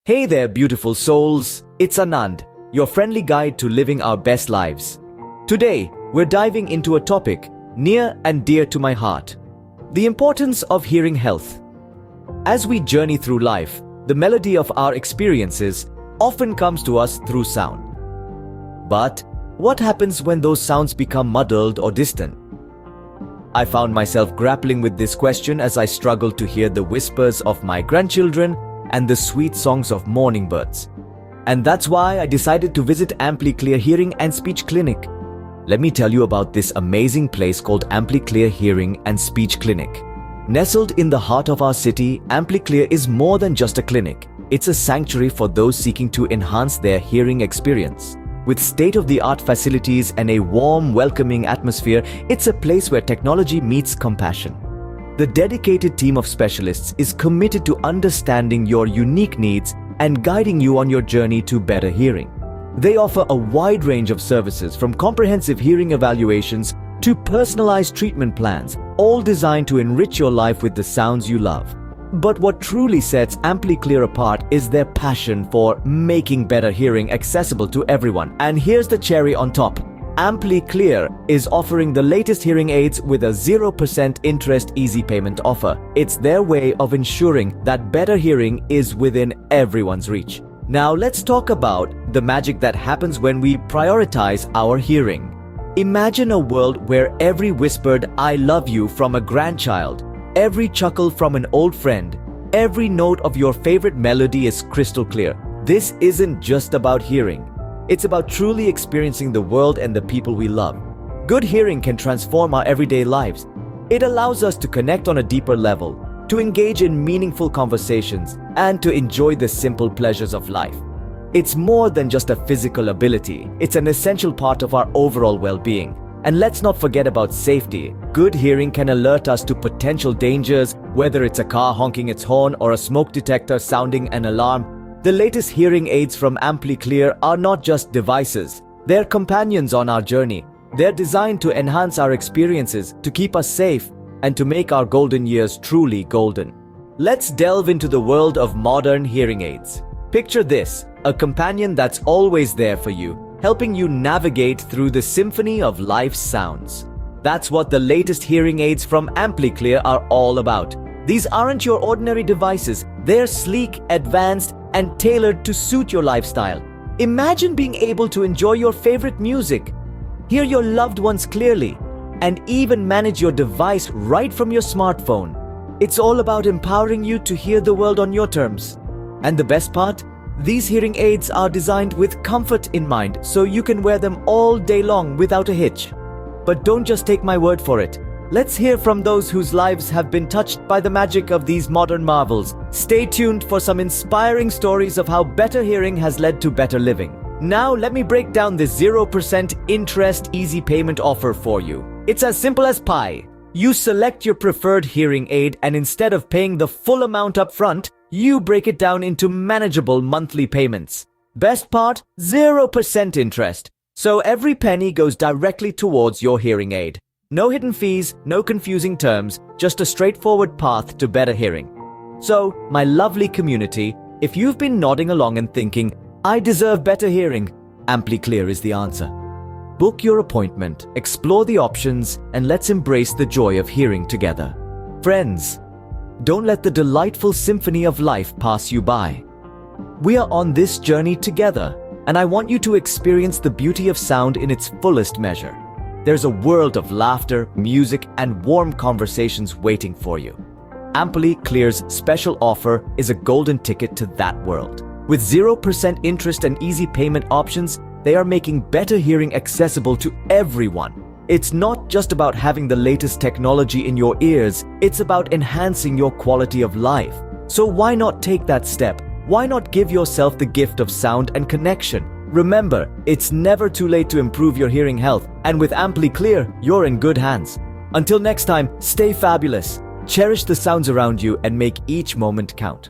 Hey there, beautiful souls. It's Anand, your friendly guide to living our best lives. Today, we're diving into a topic near and dear to my heart: the importance of hearing health. As we journey through life, the melody of our experiences often comes to us through sound. But what happens when those sounds become muddled or distant? I found myself grappling with this question as I struggled to hear the whispers of my grandchildren and the sweet songs of morning birds. And that's why I decided to visit Amplyclear Hearing and Speech Clinic. Let me tell you about this amazing place called Amplyclear Hearing and Speech Clinic. Nestled in the heart of our city, Amplyclear is more than just a clinic. It's a sanctuary for those seeking to enhance their hearing experience. With state-of-the-art facilities and a warm, welcoming atmosphere, it's a place where technology meets compassion. The dedicated team of specialists is committed to understanding your unique needs and guiding you on your journey to better hearing. They offer a wide range of services, from comprehensive hearing evaluations to personalized treatment plans, all designed to enrich your life with the sounds you love. But what truly sets Amplyclear apart is their passion for making better hearing accessible to everyone. And here's the cherry on top: Amplyclear is offering the latest hearing aids with a 0% interest easy payment offer. It's their way of ensuring that better hearing is within everyone's reach. Now let's talk about the magic that happens when we prioritize our hearing. Imagine a world where every whispered "I love you" from a grandchild, every chuckle from an old friend, every note of your favorite melody is crystal clear. This isn't just about hearing. It's about truly experiencing the world and the people we love. Good hearing can transform our everyday lives. It allows us to connect on a deeper level, to engage in meaningful conversations, and to enjoy the simple pleasures of life. It's more than just a physical ability. It's an essential part of our overall well-being. And let's not forget about safety. Good hearing can alert us to potential dangers, whether it's a car honking its horn or a smoke detector sounding an alarm. The latest hearing aids from Amplyclear are not just devices. They're companions on our journey. They're designed to enhance our experiences, to keep us safe, and to make our golden years truly golden. Let's delve into the world of modern hearing aids. Picture this: a companion that's always there for you, helping you navigate through the symphony of life's sounds. That's what the latest hearing aids from Amplyclear are all about. These aren't your ordinary devices. They're sleek, advanced, and tailored to suit your lifestyle. Imagine being able to enjoy your favorite music, hear your loved ones clearly, and even manage your device right from your smartphone. It's all about empowering you to hear the world on your terms. And the best part? These hearing aids are designed with comfort in mind, so you can wear them all day long without a hitch. But don't just take my word for it. Let's hear from those whose lives have been touched by the magic of these modern marvels. Stay tuned for some inspiring stories of how better hearing has led to better living. Now let me break down this 0% interest easy payment offer for you. It's as simple as pie. You select your preferred hearing aid, and instead of paying the full amount up front, you break it down into manageable monthly payments. Best part? 0% interest. So every penny goes directly towards your hearing aid. No hidden fees, no confusing terms, just a straightforward path to better hearing. So, my lovely community, if you've been nodding along and thinking, "I deserve better hearing," Amplyclear is the answer. Book your appointment, explore the options, and let's embrace the joy of hearing together. Friends, don't let the delightful symphony of life pass you by. We are on this journey together, and I want you to experience the beauty of sound in its fullest measure. There's a world of laughter, music, and warm conversations waiting for you. Amplyclear's special offer is a golden ticket to that world. With 0% interest and easy payment options, they are making better hearing accessible to everyone. It's not just about having the latest technology in your ears, it's about enhancing your quality of life. So why not take that step? Why not give yourself the gift of sound and connection? Remember, it's never too late to improve your hearing health, and with Amplyclear, you're in good hands. Until next time, stay fabulous, cherish the sounds around you, and make each moment count.